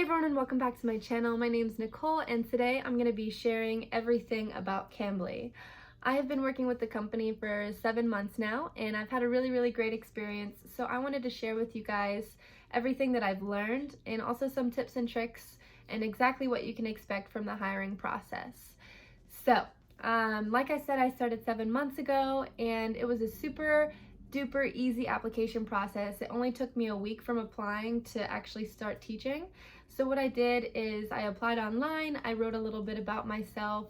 Hey everyone, and welcome back to my channel. My name's Nicole, and today I'm going to be sharing everything about CAMBLY. I have been working with the company for 7 months now, and I've had a really great experience, so I wanted to share with you guys everything that I've learned and also some tips and tricks and exactly what you can expect from the hiring process. So, like I said, I started 7 months ago, and it was a super duper easy application process. It only took me a week from applying to actually start teaching. So what I did is I applied online, I wrote a little bit about myself,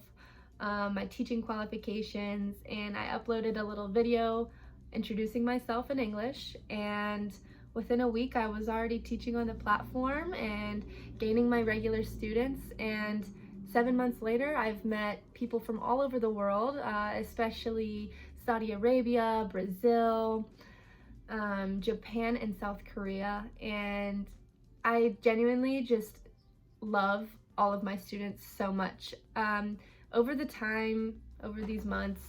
my teaching qualifications, and I uploaded a little video introducing myself in English, and within a week I was already teaching on the platform and gaining my regular students. And 7 months later, I've met people from all over the world, especially Saudi Arabia, Brazil, Japan, and South Korea, and I genuinely just love all of my students so much. Over these months,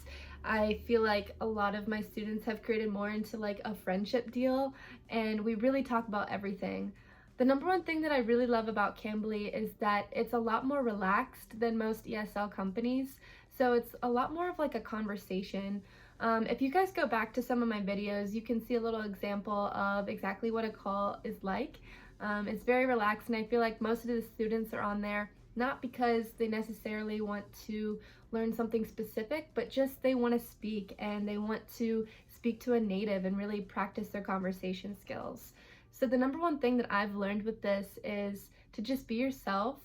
I feel like a lot of my students have created more into like a friendship deal, and we really talk about everything. The number one thing that I really love about CAMBLY is that it's a lot more relaxed than most ESL companies, so it's a lot more of like a conversation. If you guys go back to some of my videos, you can see a little example of exactly what a call is like. It's very relaxed, and I feel like most of the students are on there not because they necessarily want to learn something specific, but just they want to speak, and they want to speak to a native and really practice their conversation skills. So the number one thing that I've learned with this is to just be yourself,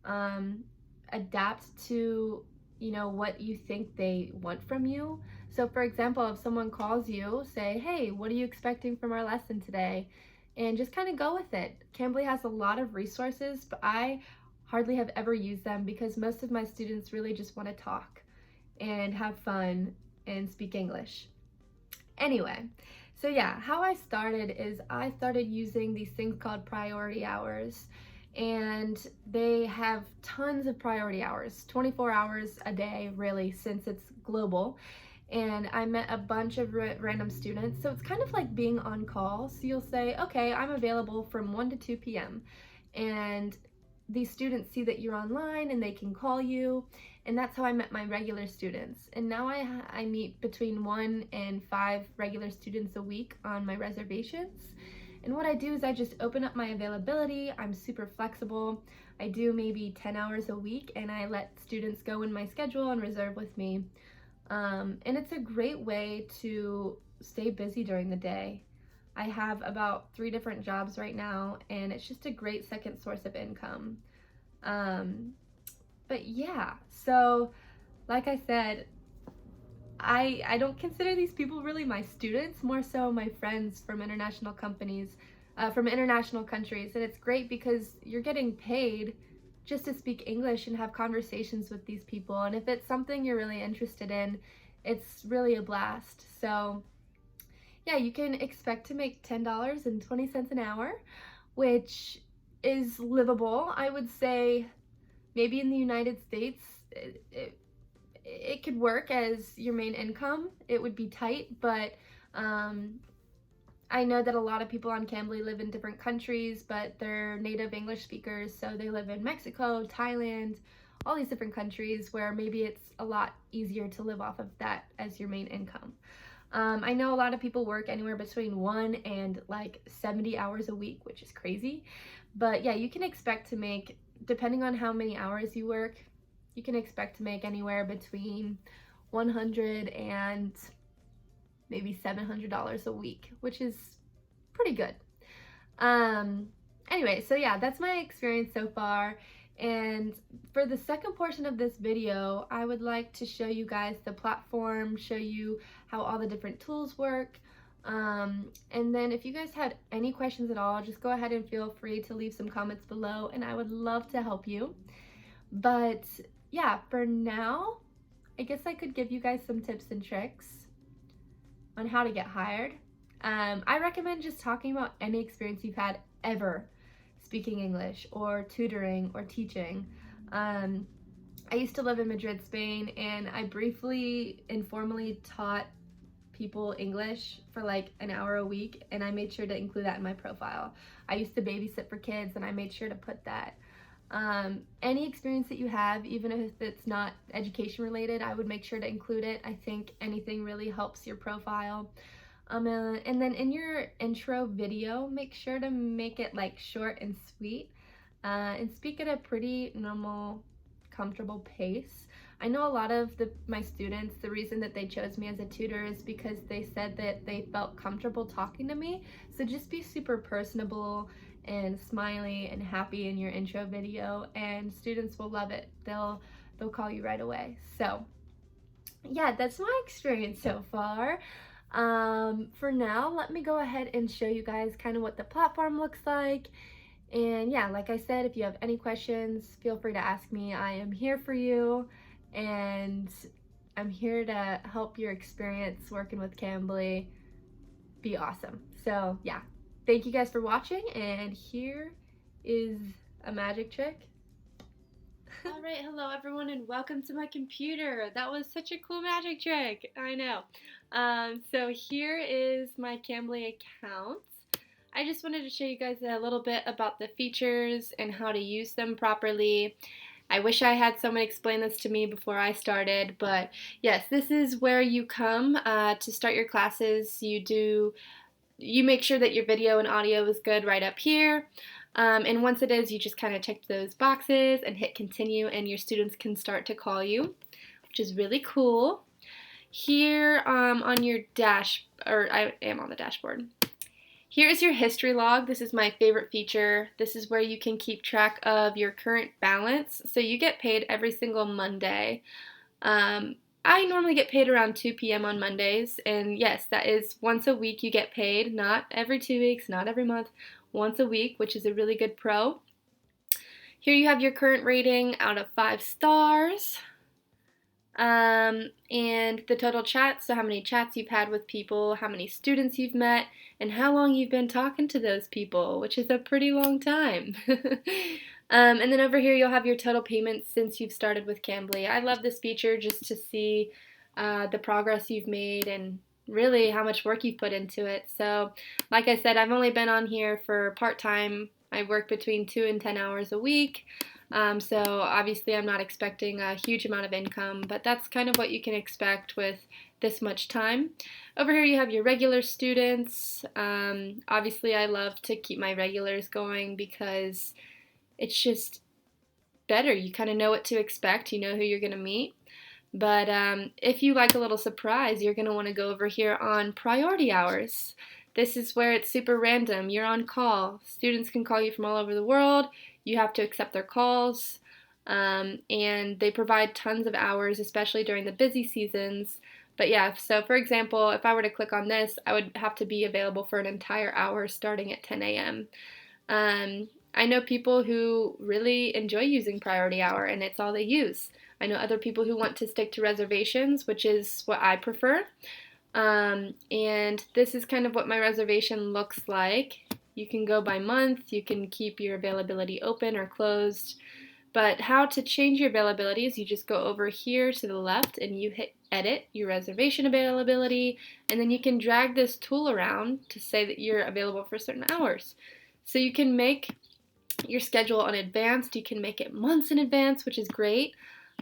adapt to what you think they want from you. So for example, if someone calls you, say, hey, what are you expecting from our lesson today? And just kind of go with it. CAMBLY has a lot of resources, but I hardly have ever used them because most of my students really just want to talk and have fun and speak English. Anyway, so yeah, how I started is I started using these things called priority hours, and they have tons of priority hours, 24 hours a day really, since it's global. And I met a bunch of random students, so it's kind of like being on call. So you'll say, okay, I'm available from 1 to 2 p.m. and these students see that you're online and they can call you, and that's how I met my regular students. And now I meet between 1 and 5 regular students a week on my reservations. And what I do is I just open up my availability. I'm super flexible. I do maybe 10 hours a week, and I let students go in my schedule and reserve with me. And it's a great way to stay busy during the day. I have about 3 different jobs right now, and it's just a great second source of income. But yeah, so like I said, I don't consider these people really my students, more so my friends from international companies, from international countries. And it's great because you're getting paid just to speak English and have conversations with these people. And if it's something you're really interested in, it's really a blast. So yeah, you can expect to make $10.20 an hour, which is livable. I would say maybe in the United States, it could work as your main income. It would be tight, but I know that a lot of people on CAMBLY live in different countries, but they're native English speakers, so they live in Mexico, Thailand, all these different countries where maybe it's a lot easier to live off of that as your main income. I know a lot of people work anywhere between 1 and like 70 hours a week, which is crazy. But yeah, you can expect to make, depending on how many hours you work, you can expect to make anywhere between $100 and maybe $700 a week, which is pretty good. Anyway, so yeah, that's my experience so far. And for the second portion of this video, I would like to show you guys the platform, show you how all the different tools work. And then if you guys had any questions at all, just go ahead and feel free to leave some comments below, and I would love to help you. But yeah, for now, I guess I could give you guys some tips and tricks on how to get hired. I recommend just talking about any experience you've had ever speaking English or tutoring or teaching. I used to live in Madrid, Spain, and I briefly informally taught people English for like an hour a week, and I made sure to include that in my profile. I used to babysit for kids, and I made sure to put that. Any experience that you have, even if it's not education related, I would make sure to include it. I think anything really helps your profile. And then in your intro video, make sure to make it like short and sweet, and speak at a pretty normal, comfortable pace. I know a lot of my students, the reason that they chose me as a tutor is because they said that they felt comfortable talking to me. So just be super personable and smiley and happy in your intro video, and students will love it. They'll call you right away. So yeah, that's my experience so far. For now, let me go ahead and show you guys kind of what the platform looks like. And yeah, like I said, if you have any questions, feel free to ask me. I am here for you, and I'm here to help your experience working with Cambly be awesome. So yeah, thank you guys for watching, and here is a magic trick. All right, hello everyone, and welcome to my computer. That was such a cool magic trick. I know. So here is my Cambly account. I just wanted to show you guys a little bit about the features and how to use them properly. I wish I had someone explain this to me before I started, but yes, this is where you come to start your classes. You make sure that your video and audio is good right up here. And once it is, you just kind of check those boxes and hit continue, and your students can start to call you, which is really cool. Here on your I am on the dashboard. Here is your history log. This is my favorite feature. This is where you can keep track of your current balance. So you get paid every single Monday. I normally get paid around 2 p.m. on Mondays, and yes, that is once a week you get paid, not every 2 weeks, not every month, once a week, which is a really good pro. Here you have your current rating out of 5 stars, and the total chats, so how many chats you've had with people, how many students you've met, and how long you've been talking to those people, which is a pretty long time. And then over here you'll have your total payments since you've started with Cambly. I love this feature just to see the progress you've made and really how much work you've put into it. So like I said, I've only been on here for part-time. I work between 2 and 10 hours a week. So obviously I'm not expecting a huge amount of income, but that's kind of what you can expect with this much time. Over here you have your regular students. Obviously I love to keep my regulars going because it's just better. You kind of know what to expect. You know who you're going to meet. But if you like a little surprise, you're going to want to go over here on priority hours. This is where it's super random. You're on call. Students can call you from all over the world. You have to accept their calls. And they provide tons of hours, especially during the busy seasons. But yeah, so for example, if I were to click on this, I would have to be available for an entire hour starting at 10 a.m. I know people who really enjoy using priority hour, and it's all they use. I know other people who want to stick to reservations, which is what I prefer. And this is kind of what my reservation looks like. You can go by month, you can keep your availability open or closed. But how to change your availability is you just go over here to the left and you hit edit your reservation availability, and then you can drag this tool around to say that you're available for certain hours. So you can make your schedule in advance. You can make it months in advance, which is great.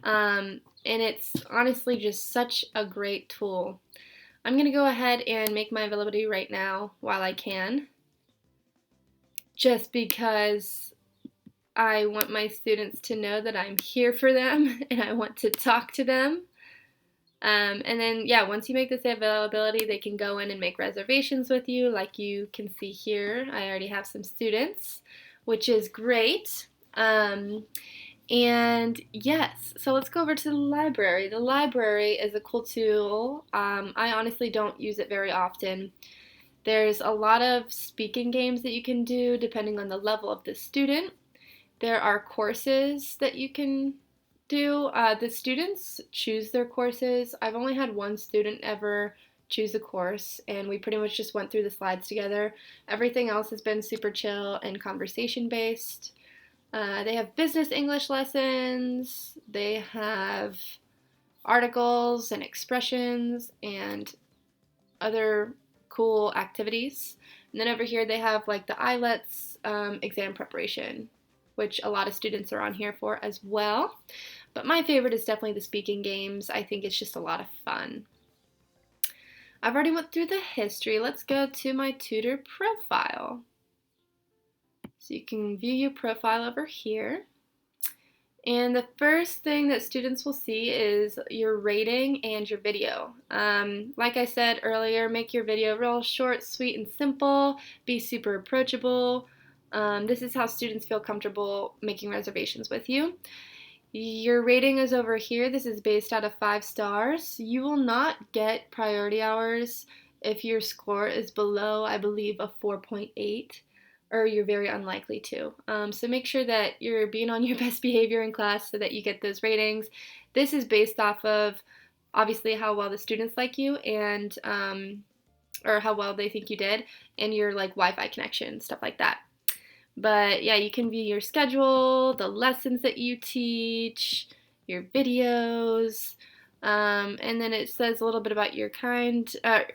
And it's honestly just such a great tool. I'm going to go ahead and make my availability right now while I can, just because I want my students to know that I'm here for them and I want to talk to them. And then, yeah, once you make this availability, they can go in and make reservations with you. Like you can see here, I already have some students, which is great. And yes, so let's go over to the library. The library is a cool tool. I honestly don't use it very often. There's a lot of speaking games that you can do depending on the level of the student. There are courses that you can do. The students choose their courses. I've only had one student ever choose a course, and we pretty much just went through the slides together. Everything else has been super chill and conversation based. They have business English lessons, they have articles and expressions, and other cool activities. And then over here they have like the IELTS exam preparation, which a lot of students are on here for as well. But my favorite is definitely the speaking games. I think it's just a lot of fun. I've already went through the history. Let's go to my tutor profile. So you can view your profile over here. And the first thing that students will see is your rating and your video. Like I said earlier, make your video real short, sweet, and simple. Be super approachable. This is how students feel comfortable making reservations with you. Your rating is over here. This is based out of 5 stars. You will not get priority hours if your score is below, I believe, a 4.8. Or you're very unlikely to. So make sure that you're being on your best behavior in class so that you get those ratings. This is based off of obviously how well the students like you and or how well they think you did and your like Wi-Fi connection, stuff like that. But yeah, you can view your schedule, the lessons that you teach, your videos, and then it says a little bit about your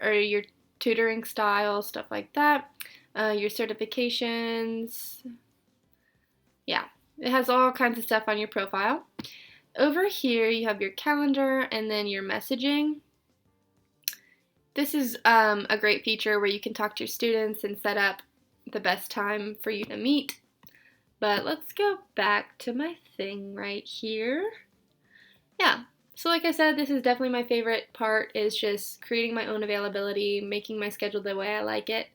or your tutoring style, stuff like that. Your certifications. Yeah, it has all kinds of stuff on your profile. Over here you have your calendar and then your messaging. This is a great feature where you can talk to your students and set up the best time for you to meet. But let's go back to my thing right here. Yeah, so like I said, this is definitely my favorite part, is just creating my own availability, making my schedule the way I like it.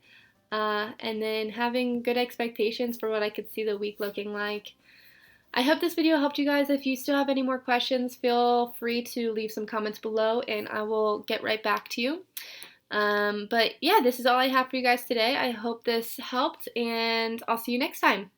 And then having good expectations for what I could see the week looking like. I hope this video helped you guys. If you still have any more questions, feel free to leave some comments below and I will get right back to you. But yeah, this is all I have for you guys today. I hope this helped and I'll see you next time.